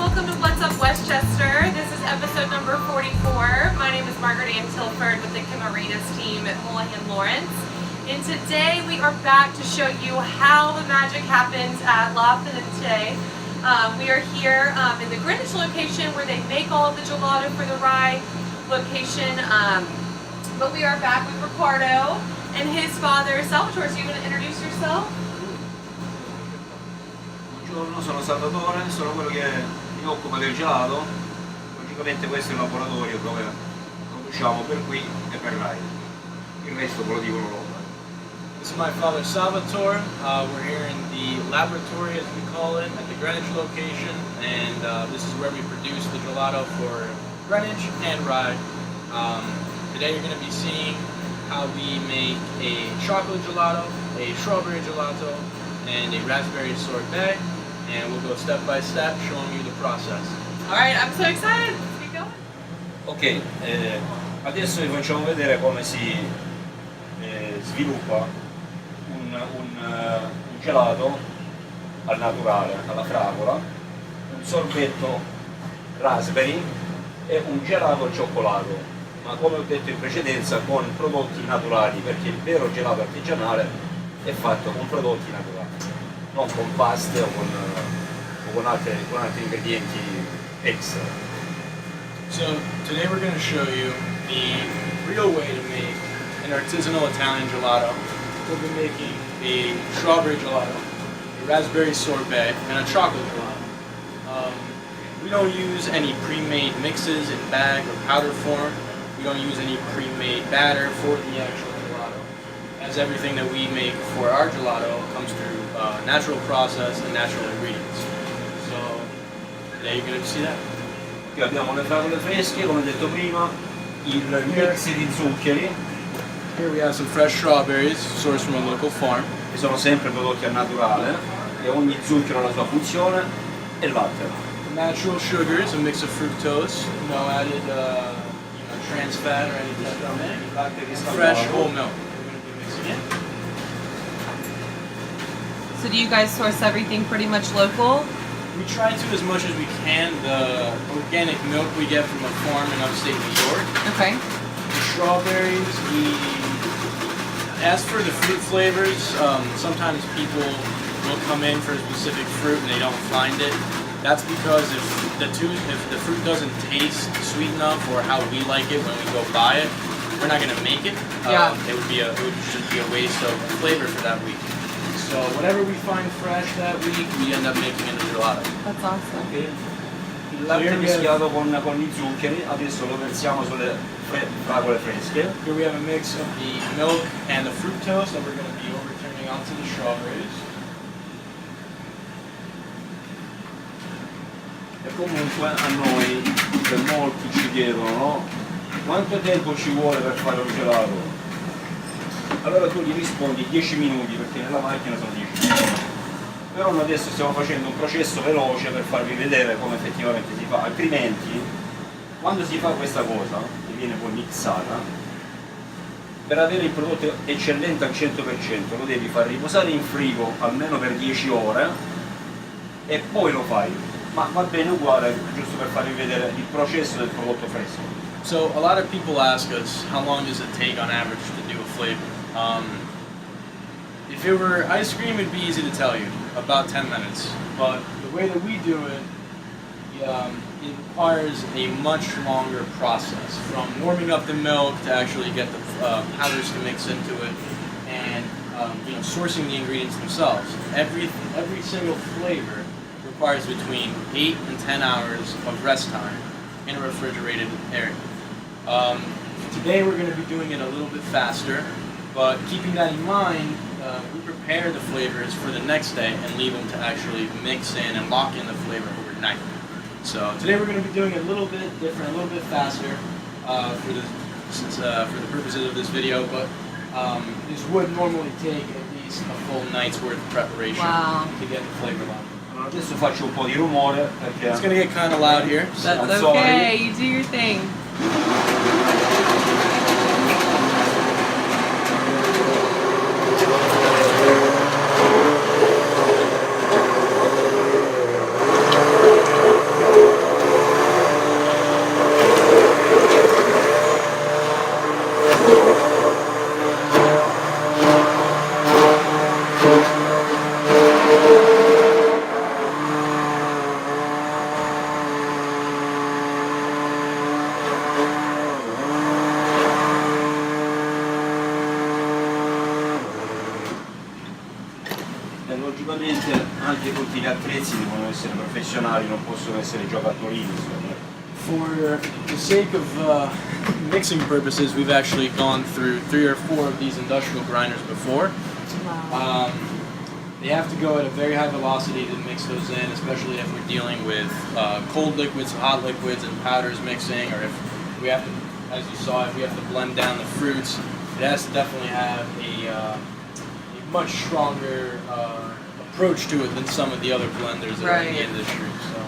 welcome to What's Up Westchester. This is episode number 44. My name is Margaret Ann Tilford with the Camarines team at Houlihan Lawrence. And today we are back to show you how the magic happens at La Finente. We are here in the Greenwich location where they make all of the gelato for the rye location. But we are back with Ricardo and his father, Salvatore. So you want to introduce yourself? Buongiorno, sono Salvatore, sono quello che mi occupa del gelato. Logicamente questo è il laboratorio dove produciamo per qui e per Rai. Il resto ve lo dicono loro. This is my father Salvatore. We're here in the laboratory, as we call it, at the Greenwich location, and this is where we produce the gelato for Greenwich and Rye. Today you're going to be seeing how we make a chocolate gelato, a strawberry gelato, and a raspberry sorbet, and we'll go step by step showing you the process. Alright, I'm so excited. Let's get going. Ok, adesso vi facciamo vedere come si sviluppa un gelato al naturale, alla fragola, un sorbetto raspberry e un gelato al cioccolato, ma come ho detto in precedenza con prodotti naturali, perché il vero gelato artigianale è fatto con prodotti naturali, non con paste o con altri ingredienti extra. So today we're going to show you the real way to make an artisanal Italian gelato. We'll be making a strawberry gelato, a raspberry sorbet, and a chocolate gelato. We don't use any pre-made mixes in bag or powder form. We don't use any pre-made batter for the actual gelato, as everything that we make for our gelato comes through natural process and natural ingredients. So today you're going to see that. Qui abbiamo le fragole fresche, come detto prima, il mix di zuccheri, Here we have some fresh strawberries sourced from a local farm. che sono sempre prodotti al naturale, e ogni zucchero ha la sua funzione, e latte. Natural sugars, a mix of fructose, no added trans fat or any type of milk. Latte Fresh riscaldato. whole milk. We're going to be mixing it. So do you guys source everything pretty much local? We try to as much as we can. The organic milk we get from a farm in upstate New York. Okay. The strawberries, we ask for the fruit flavors. Sometimes people will come in for a specific fruit and they don't find it. That's because if the fruit doesn't taste sweet enough or how we like it when we go buy it, we're not going to make it. Yeah. It would just be a waste of flavor for that week. So whatever we find fresh that week, we end up making into gelato. That's awesome. Ok. Il latte mischiato con gli zuccheri, adesso lo versiamo sulle fragole fresche. Here we have a mix of the milk and the fructose that we're going to be overturning onto the strawberries. E comunque a noi, per molti ci chiedono, no? Quanto tempo ci vuole per fare un gelato? Allora tu gli rispondi 10 minuti, perché nella macchina sono 10 minuti. Però noi adesso stiamo facendo un processo veloce per farvi vedere come effettivamente si fa, altrimenti quando si fa questa cosa, che viene poi mixata, per avere il prodotto eccellente al 100% lo devi far riposare in frigo almeno per 10 ore e poi lo fai. Ma va bene uguale, giusto per farvi vedere il processo del prodotto fresco. So a lot of people ask us, how long does it take on average to do a flavor? If it were ice cream, it'd be easy to tell you, about 10 minutes. But the way that we do it, it requires a much longer process, from warming up the milk to actually get the powders to mix into it, and sourcing the ingredients themselves. Every single flavor requires between 8 and 10 hours of rest time in a refrigerated area. Today we're going to be doing it a little bit faster, but keeping that in mind, we prepare the flavors for the next day and leave them to actually mix in and lock in the flavor overnight. So today we're going to be doing it a little bit different, a little bit faster for the purposes of this video, but this would normally take at least a full night's worth of preparation to get the flavor locked. Allora adesso faccio un po' di rumore perché It's going to get kind of loud here. That's okay. You do your thing. E logicamente anche tutti gli attrezzi devono essere professionali, non possono essere giocattolini, insomma. For the sake of mixing purposes, we've actually gone through 3 or 4 of these industrial grinders before. Wow. They have to go at a very high velocity to mix those in, especially if we're dealing with cold liquids, hot liquids, and powders mixing, or if we have to, as you saw, if we have to blend down the fruits, it has to definitely have a much stronger approach to it than some of the other blenders that are in the industry. So.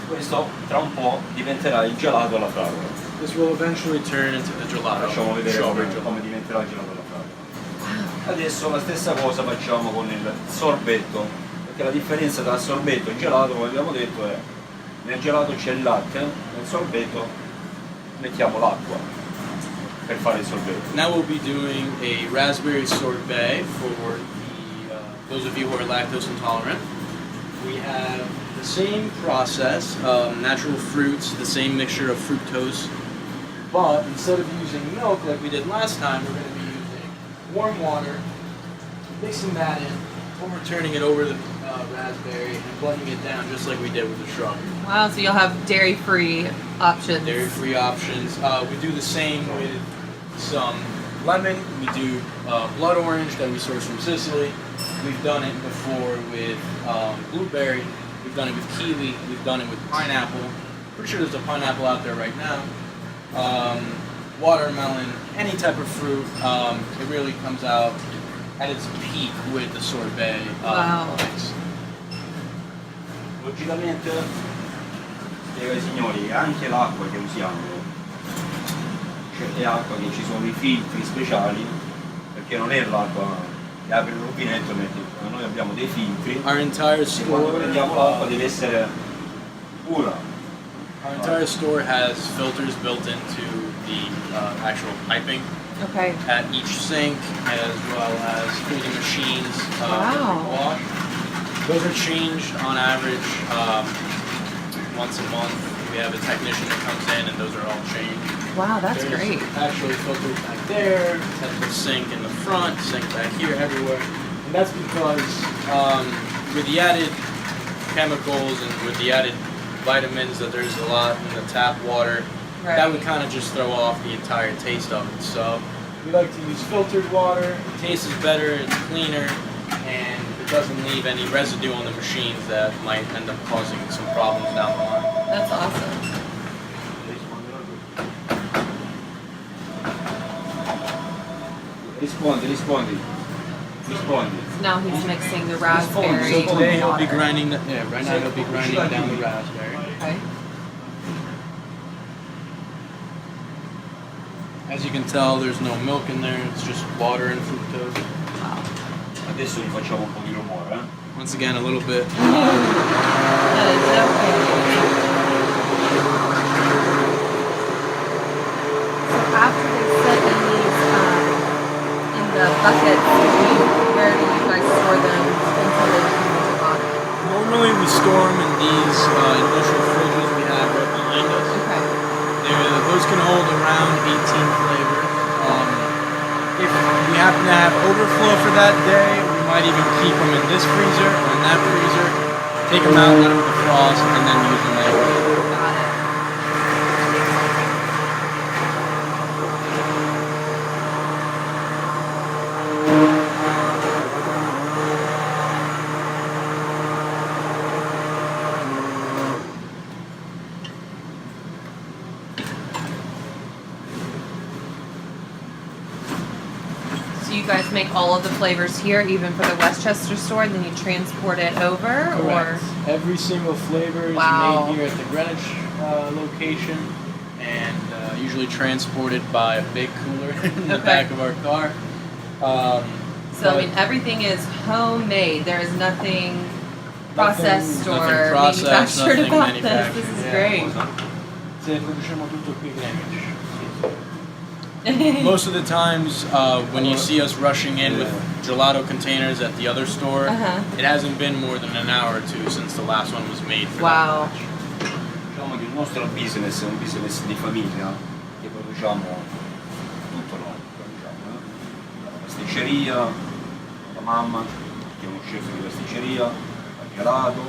Questo tra un po' diventerà il gelato alla fragola. This will eventually turn into the gelato. Facciamo vedere strawberry come diventerà il gelato alla fragola. Adesso la stessa cosa facciamo con il sorbetto, perché la differenza tra sorbetto e gelato, come abbiamo detto, è nel gelato c'è il latte, nel sorbetto mettiamo l'acqua per fare il sorbetto. Now we'll be doing a raspberry sorbet for those of you who are lactose intolerant. We have the same process, natural fruits, the same mixture of fructose, but instead of using milk like we did last time, we're going to be using warm water, mixing that in, overturning it over the raspberry, and blending it down just like we did with the strawberry. Wow, so you'll have dairy-free options. Dairy-free options. We do the same with some lemon. We do blood orange that we source from Sicily. We've done it before with blueberry. We've done it with kiwi. We've done it with pineapple. Pretty sure there's a pineapple out there right now. Watermelon, any type of fruit. It really comes out at its peak with the sorbet mix. Logicamente, spiego ai signori, anche l'acqua che usiamo, cioè è acqua che ci sono i filtri speciali, perché non è l'acqua che apri il rubinetto e metti, noi abbiamo dei filtri. Our entire e quando store, prendiamo l'acqua deve essere pura. our entire store has filters built into the actual piping Okay. at each sink, as well as through the machines Wow. every wash. Those are changed on average once a month. We have a technician that comes in, and those are all changed. Wow, that's There's great. actually filters back there, at the sink in the front, sink back here, everywhere. And that's because with the added chemicals and with the added vitamins that there's a lot in the tap water, that would kind of just throw off the entire taste of it. So we like to use filtered water. It tastes better, it's cleaner, and it doesn't leave any residue on the machines that might end up causing some problems down the line. That's awesome. Rispondi. So now he's mixing the So raspberry today he'll with be water. grinding. Right now he'll be grinding down the raspberry. Okay. As you can tell, there's no milk in there. It's just water and fructose. Wow. Adesso gli facciamo un pochino more, Once again, a little bit. That is so cool. So after they set in these in the buckets, where do you guys store them until they become the gelato? Normally we store them in these industrial fridges we have right behind us. Okay. Those can hold around 18 flavors. If we happen to have overflow for that day, we might even keep them in this freezer or in that freezer, take them out, let them defrost, and then use them later. Got it. So you guys make all of the flavors here, even for the Westchester store, and then you transport it over, Correct. Every single flavor is Wow. made here at the Greenwich location, and usually transported by a big cooler in the Okay. back of our car. So I mean, everything is homemade. There is nothing processed or nothing processed, manufactured nothing about this. manufactured, This is yeah. great. Se produciamo tutto qui Greenwich. Most of the times when you see us rushing in with gelato containers at the other store, it hasn't been more than an hour or two since the last one was made for Wow. that batch. Diciamo che il nostro business è un business di famiglia, che produciamo tutto noi, produciamo, la pasticceria, tua mamma, che è uno chef di pasticceria, al gelato,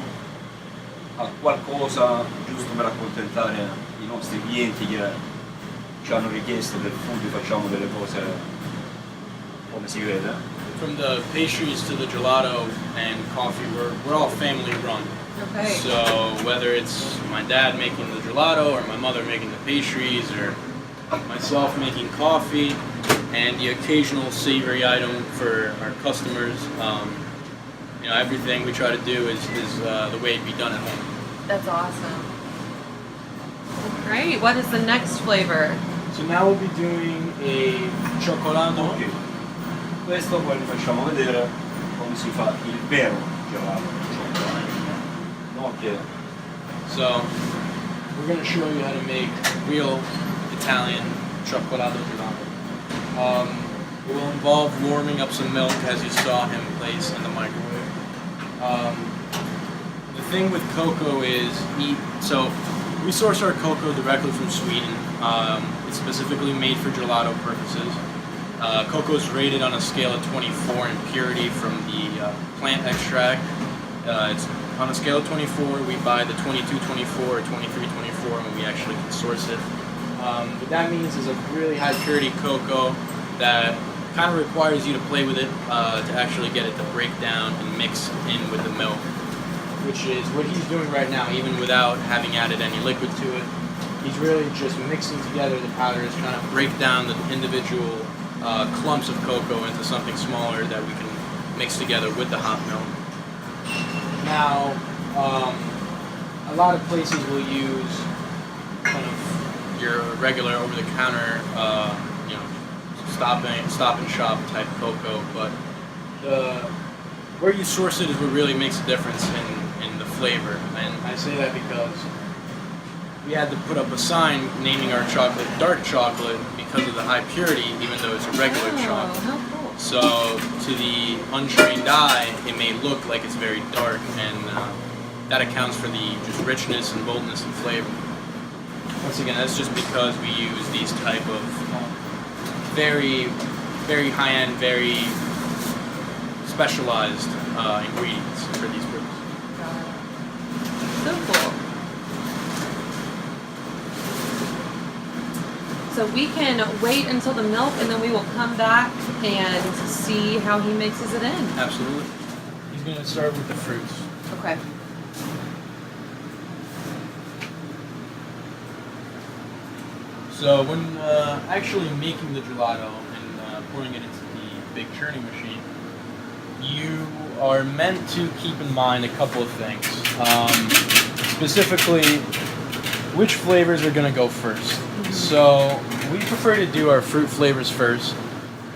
a qualcosa giusto per accontentare i nostri clienti che ci hanno richiesto del food, facciamo delle cose come si vede. From the pastries to the gelato and coffee, we're all family run. Okay. So whether it's my dad making the gelato or my mother making the pastries or myself making coffee and the occasional savory item for our customers, you know, everything we try to do is the way it'd be done at home. That's awesome. Great. What is the next flavor? So now we'll be doing a cioccolato. Ok. Questo poi vi facciamo vedere come si fa il vero gelato. Ok. So we're going to show you how to make real Italian cioccolato gelato. It will involve warming up some milk, as you saw him place in the microwave. The thing with cocoa is, so we source our cocoa directly from Sweden. It's specifically made for gelato purposes. Cocoa is rated on a scale of 24 in purity from the plant extract. It's on a scale of 24, we buy the 22-24 or 23-24 when we actually can source it. What that means is a really high purity cocoa that kind of requires you to play with it to actually get it to break down and mix in with the milk, which is what he's doing right now, even without having added any liquid to it. He's really just mixing together the powders, trying to break down the individual clumps of cocoa into something smaller that we can mix together with the hot milk. Now, a lot of places will use kind of your regular over-the-counter, you know, stop and shop type cocoa, but where you source it is what really makes a difference in the flavor. And I say that because we had to put up a sign naming our chocolate dark chocolate because of the high purity, even though it's a regular chocolate. How cool. So to the untrained eye, it may look like it's very dark, and that accounts for the just richness and boldness and flavor. Once again, that's just because we use these type of very, very high-end, very specialized ingredients for these purposes. So cool. So we can wait until the milk and then we will come back and see how he mixes it in. Absolutely. He's going to start with the fruits. Okay. So when actually making the gelato and pouring it into the big churning machine, you are meant to keep in mind a couple of things. Specifically, which flavors are going to go first. So we prefer to do our fruit flavors first.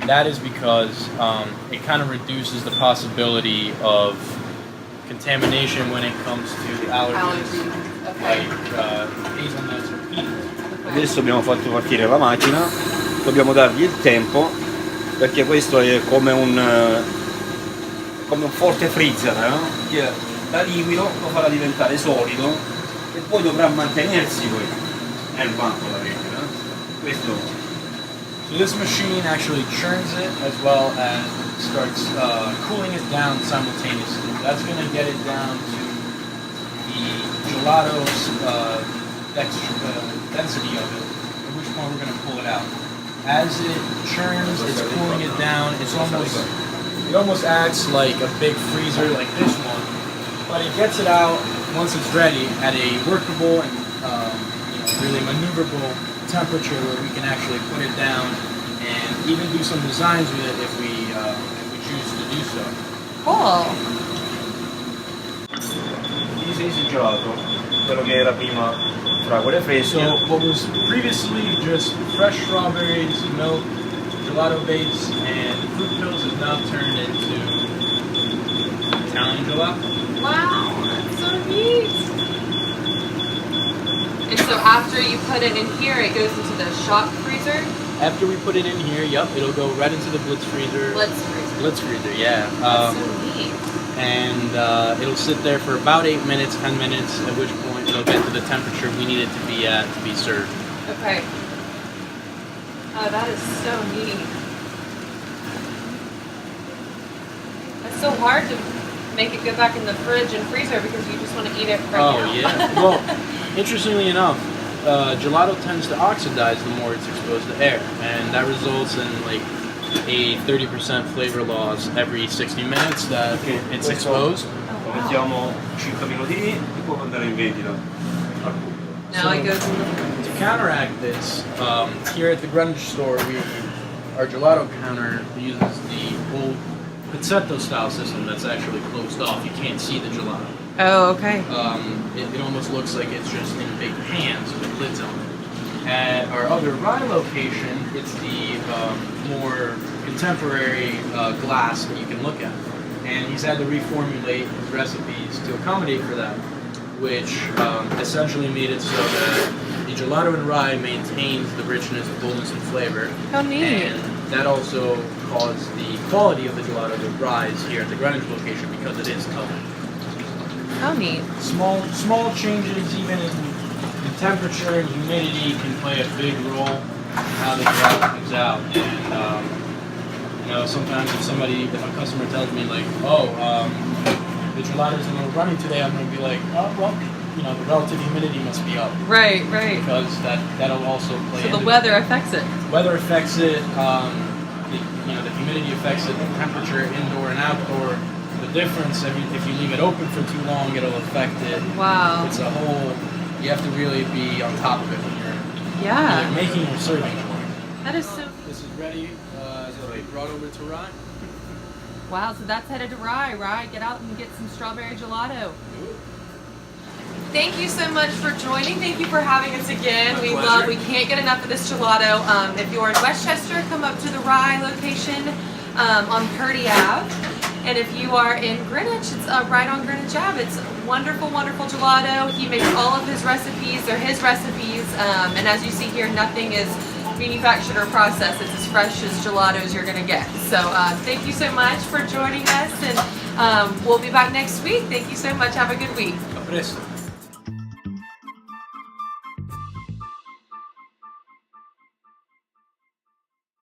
That is because it kind of reduces the possibility of contamination when it comes to allergens. Okay. Like hazelnuts or peanuts. Adesso abbiamo fatto partire la macchina, dobbiamo dargli il tempo perché questo è come un forte freezer, no? Che da liquido lo farà diventare solido e poi dovrà mantenersi poi nel banco la reggia. Questo. So this machine actually churns it as well as starts cooling it down simultaneously. That's going to get it down to the gelato's density of it, at which point we're going to pull it out. As it churns, it's cooling it down. It almost acts like a big freezer like this one, but it gets it out once it's ready at a workable and really maneuverable temperature where we can actually put it down and even do some designs with it if we choose to do so. Cool. This is il gelato, quello che era prima fragole fresche. So what was previously just fresh strawberries, milk, gelato base, and fruit pills is now turned into Italian gelato. Wow, that's so neat. And so after you put it in here, it goes into the shop freezer? After we put it in here, yep, it'll go right into the Blitz freezer. Blitz freezer, yeah. That's so neat. And it'll sit there for about 8 minutes, 10 minutes, at which point it'll get to the temperature we need it to be at to be served. Okay. Oh, that is so neat. so hard to make it go back in the fridge and freezer because you just want to eat it right now. Oh yeah. Well, interestingly enough, gelato tends to oxidize the more it's exposed to air, and that results in like a 30% flavor loss every 60 minutes that it's exposed. Oh, Lo mettiamo 5 minutini e poi può andare in vendita. Now it goes in the fridge. To counteract this, here at the Greenwich store, our gelato counter uses the old pizzetto style system that's actually closed off. You can't see the gelato. Oh, okay. It almost looks like it's just in big pans with lids on it. At our other Rye location, it's the more contemporary glass that you can look at. And he's had to reformulate his recipes to accommodate for that, which essentially made it so that the gelato in Rye maintains the richness, the boldness, and flavor. How neat. And that also caused the quality of the gelato to rise here at the Greenwich location because it is colored. How neat. Small changes, even in temperature and humidity, can play a big role in how the gelato comes out. And sometimes if a customer tells me like, the gelato's a little runny today, I'm going to be like, oh well, the relative humidity must be up. Right. Because that'll also play. So the weather affects it. Weather affects it. The humidity affects it. The temperature, indoor and outdoor. The difference. I mean, if you leave it open for too long, it'll affect it. Wow. It's a whole. You have to really be on top of it when you're either making or serving it. That is so. This is ready. So we brought over to Rye. Wow, so that's headed to Rye. Rye, get out and get some strawberry gelato. Thank you so much for joining. Thank you for having us again. We can't get enough of this gelato. If you're in Westchester, come up to the Rye location on Purdy Ave. And if you are in Greenwich, it's right on Greenwich Ave. It's wonderful, wonderful gelato. He makes all of his recipes. They're his recipes. And as you see here, nothing is manufactured or processed. It's as fresh as gelatos you're going to get. So thank you so much for joining us. And we'll be back next week. Thank you so much. Have a good week. A presto.